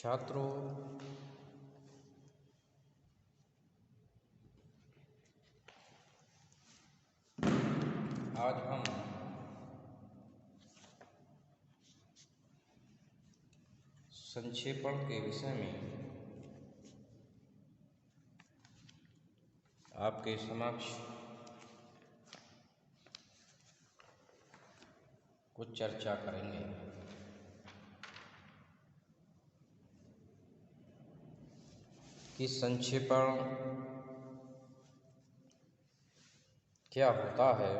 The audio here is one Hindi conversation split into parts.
छात्रों, आज हम संक्षेपण के विषय में आपके समक्ष कुछ चर्चा करेंगे। कि संक्षेपण क्या होता है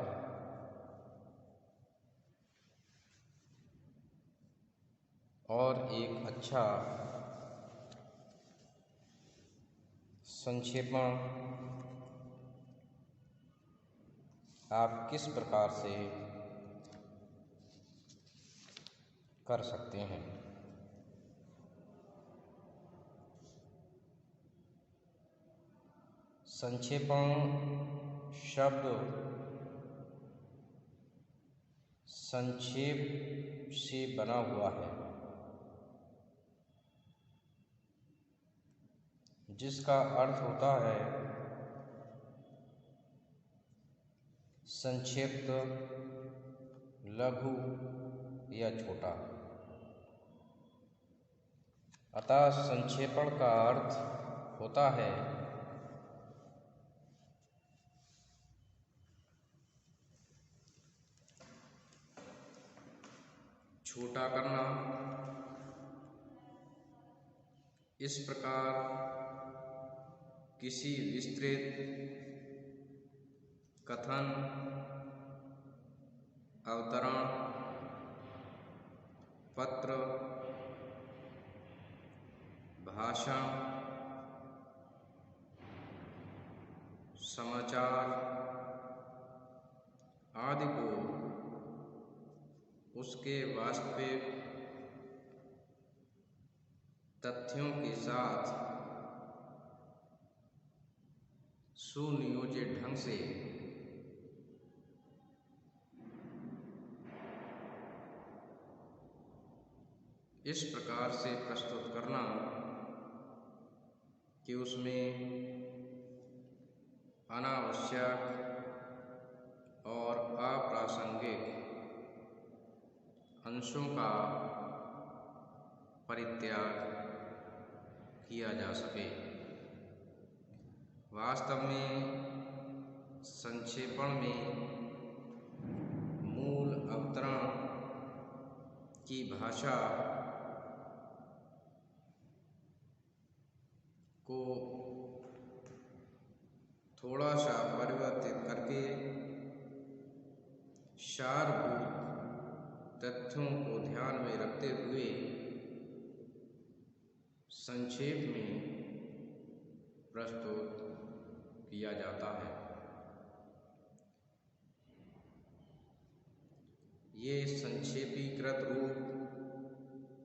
और एक अच्छा संक्षेपण आप किस प्रकार से कर सकते हैं। संक्षेपण शब्द संक्षेप से बना हुआ है, जिसका अर्थ होता है संक्षिप्त, लघु या छोटा। अतः संक्षेपण का अर्थ होता है छोटा करना। इस प्रकार किसी विस्तृत कथन, अवतरण, पत्र, भाषण, समाचार आदि को उसके वास्तविक तथ्यों के साथ सुनियोजित ढंग से इस प्रकार से प्रस्तुत करना कि उसमें अनावश्यक और अप्रासंगिक अंशों का परित्याग किया जा सके। वास्तव में संक्षेपण में मूल अवतरण की भाषा को थोड़ा सा परिवर्तित करके सारभूत तथ्यों को ध्यान में रखते हुए संक्षेप में प्रस्तुत किया जाता है। ये संक्षेपीकृत रूप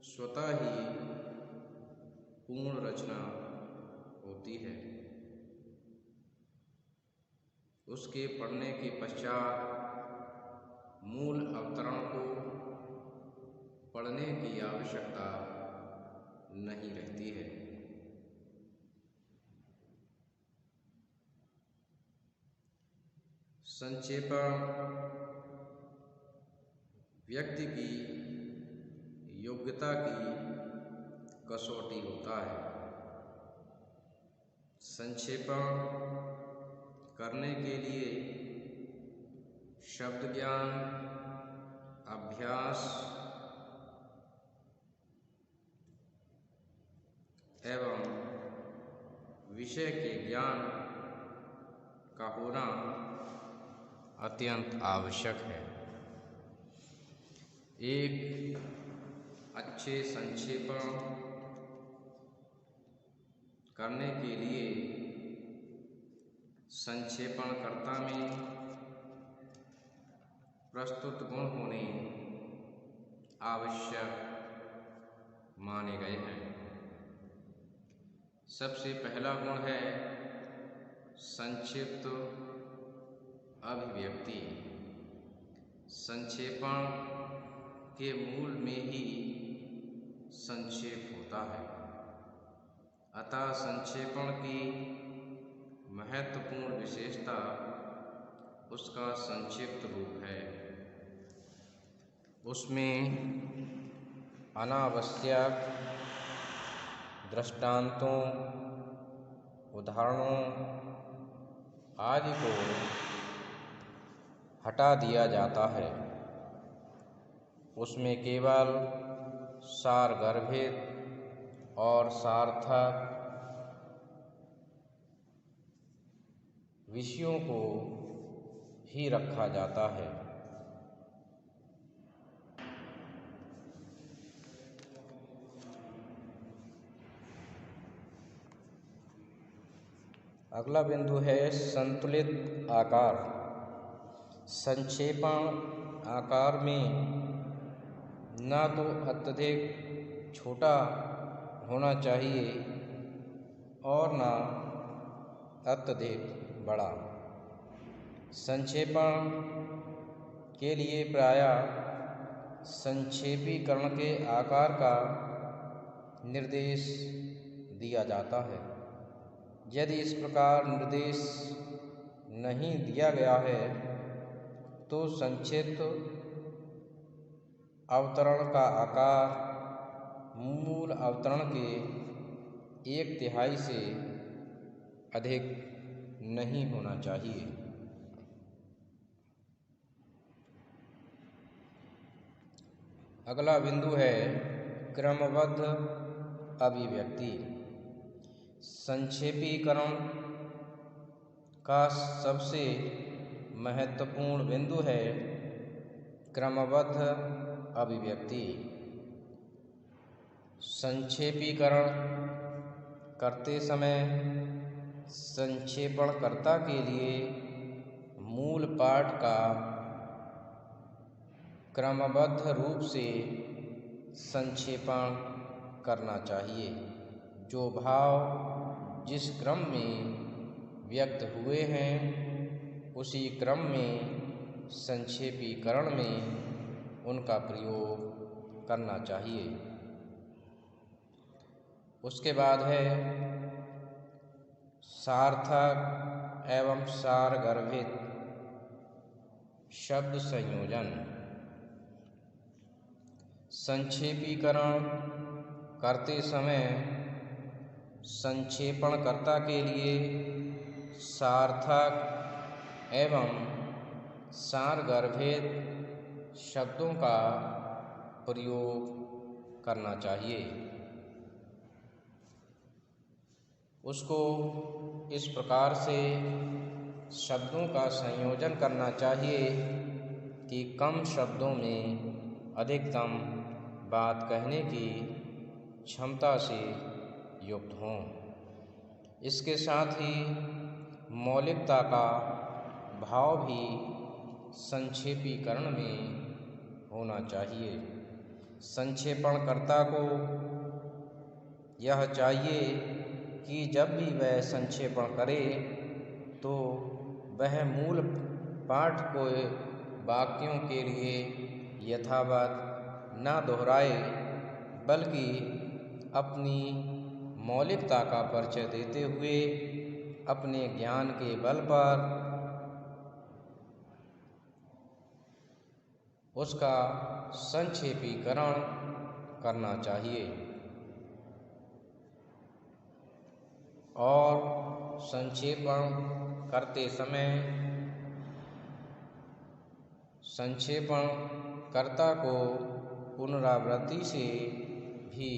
स्वतः ही पूर्ण रचना होती है। उसके पढ़ने के पश्चात मूल अवतरण को पढ़ने की आवश्यकता नहीं रहती है। संक्षेपण व्यक्ति की योग्यता की कसौटी होता है। संक्षेपण करने के लिए शब्द ज्ञान, अभ्यास एवं विषय के ज्ञान का होना अत्यंत आवश्यक है। एक अच्छे संक्षेपण करने के लिए संक्षेपणकर्ता में प्रस्तुत गुण होने आवश्यक माने गए हैं। सबसे पहला गुण है संक्षिप्त अभिव्यक्ति। संक्षेपण के मूल में ही संक्षेप होता है। अतः संक्षेपण की महत्वपूर्ण विशेषता उसका संक्षिप्त रूप है। उसमें अनावश्यक दृष्टांतों, उदाहरणों आदि को हटा दिया जाता है। उसमें केवल सारगर्भित और सार्थक विषयों को ही रखा जाता है। अगला बिंदु है संतुलित आकार। संक्षेपण आकार में न तो अत्यधिक छोटा होना चाहिए और न अत्यधिक बड़ा। संक्षेपण के लिए प्रायः संक्षेपीकरण के आकार का निर्देश दिया जाता है। यदि इस प्रकार निर्देश नहीं दिया गया है तो संक्षिप्त अवतरण का आकार मूल अवतरण के 1/3 से अधिक नहीं होना चाहिए। अगला बिंदु है क्रमबद्ध अभिव्यक्ति। संक्षेपीकरण का सबसे महत्वपूर्ण बिंदु है क्रमबद्ध अभिव्यक्ति। संक्षेपीकरण करते समय संक्षेपणकर्ता के लिए मूल पाठ का क्रमबद्ध रूप से संक्षेपण करना चाहिए। जो भाव जिस क्रम में व्यक्त हुए हैं उसी क्रम में संक्षेपीकरण में उनका प्रयोग करना चाहिए। उसके बाद है सार्थक एवं सारगर्भित शब्द संयोजन। संक्षेपीकरण करते समय संक्षेपणकर्ता के लिए सार्थक एवं सारगर्भित शब्दों का प्रयोग करना चाहिए। उसको इस प्रकार से शब्दों का संयोजन करना चाहिए कि कम शब्दों में अधिकतम बात कहने की क्षमता से युक्त हों। इसके साथ ही मौलिकता का भाव भी संक्षेपीकरण में होना चाहिए। संक्षेपणकर्ता को यह चाहिए कि जब भी वह संक्षेपण करे तो वह मूल पाठ को वाक्यों के लिए यथावत न दोहराए बल्कि अपनी मौलिकता का परिचय देते हुए अपने ज्ञान के बल पर उसका संक्षेपीकरण करना चाहिए और संक्षेपण करते समय संक्षेपणकर्ता को पुनरावृत्ति से भी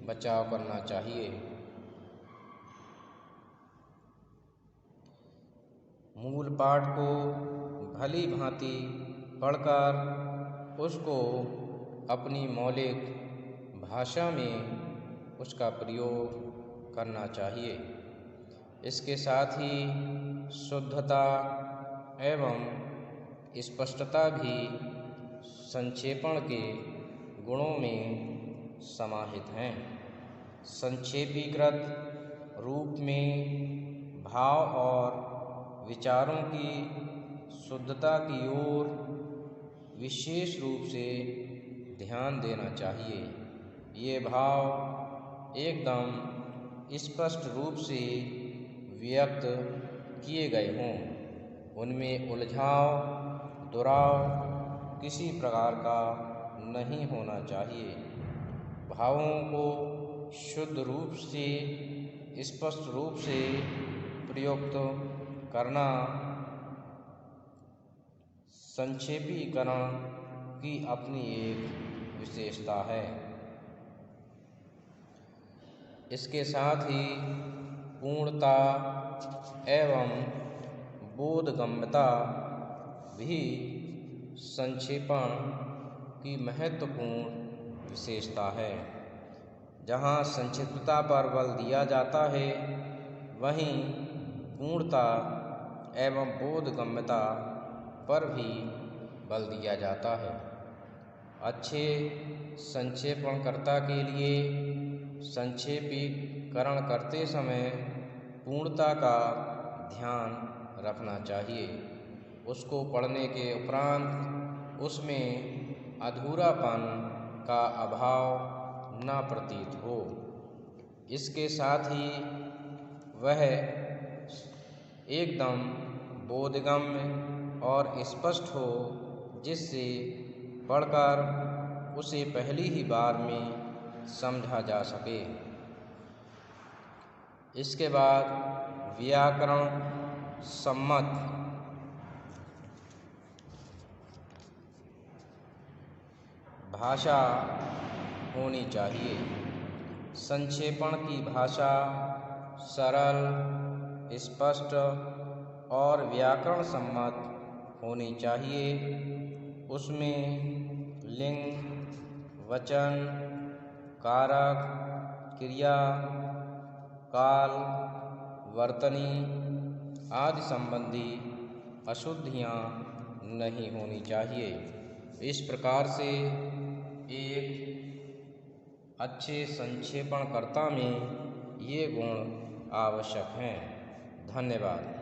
बचाव करना चाहिए। मूल पाठ को भली भांति पढ़कर उसको अपनी मौलिक भाषा में उसका प्रयोग करना चाहिए। इसके साथ ही शुद्धता एवं स्पष्टता भी संक्षेपण के गुणों में समाहित हैं। संक्षेपीकृत रूप में भाव और विचारों की शुद्धता की ओर विशेष रूप से ध्यान देना चाहिए। ये भाव एकदम स्पष्ट रूप से व्यक्त किए गए हों। उनमें उलझाव, दुराव किसी प्रकार का नहीं होना चाहिए। भावों को शुद्ध रूप से, स्पष्ट रूप से प्रयुक्त करना संक्षेपीकरण की अपनी एक विशेषता है। इसके साथ ही पूर्णता एवं बोधगम्यता भी संक्षेपण की महत्वपूर्ण विशेषता है। जहाँ संक्षिप्तता पर बल दिया जाता है, वहीं पूर्णता एवं बोधगम्यता पर भी बल दिया जाता है। अच्छे संक्षेपणकर्ता के लिए संक्षेपीकरण करते समय पूर्णता का ध्यान रखना चाहिए। उसको पढ़ने के उपरांत उसमें अधूरापन का अभाव न प्रतीत हो। इसके साथ ही वह एकदम बोधगम्य और स्पष्ट हो, जिससे पढ़कर उसे पहली ही बार में समझा जा सके। इसके बाद व्याकरण सम्मत भाषा होनी चाहिए। संक्षेपण की भाषा सरल, स्पष्ट और व्याकरण सम्मत होनी चाहिए। उसमें लिंग, वचन, कारक, क्रिया, काल, वर्तनी आदि संबंधी अशुद्धियाँ नहीं होनी चाहिए। इस प्रकार से एक अच्छे संक्षेपणकर्ता में ये गुण आवश्यक हैं। धन्यवाद।